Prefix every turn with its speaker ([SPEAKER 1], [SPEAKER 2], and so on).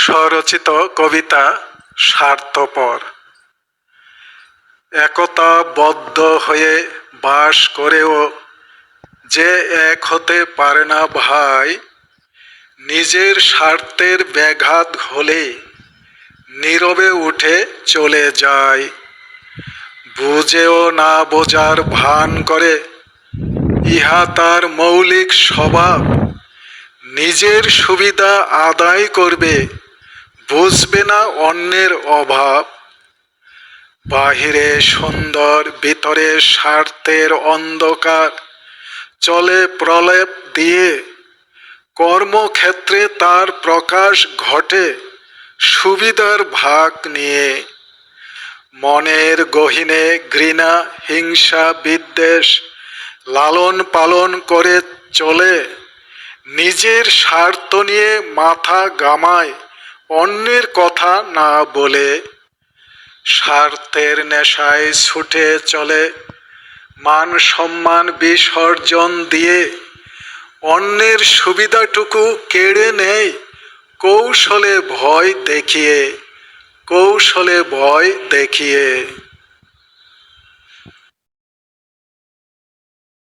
[SPEAKER 1] স্বরচিত কবিতা স্বার্থপর। একতাবদ্ধ হয়ে বাস করেও যে এক হতে পারে না ভাই, নিজের স্বার্থের ব্যাঘাত হলে নীরবে উঠে চলে যায়। বুঝেও না বোঝার ভান করে, ইহা তার মৌলিক স্বভাব। নিজের সুবিধা আদায় করবে, বুঝবে না অন্যের অভাব। বাহিরে সুন্দর, ভিতরে স্বার্থের অন্ধকার, চলে প্রলেপ দিয়ে। কর্মক্ষেত্রে তার প্রকাশ ঘটে সুবিধার ভাগ নিয়ে। মনের গহীনে ঘৃণা, হিংসা, বিদ্বেষ লালন পালন করে চলে। নিজের স্বার্থ নিয়ে মাথা ঘামায়, অন্যের কথা না বলে। স্বার্থের নেশায় ছুটে চলে, মান সম্মান বিসর্জন দিয়ে। অন্যের সুবিধাটুকু কেড়ে নেয় কৌশলে ভয় দেখিয়ে।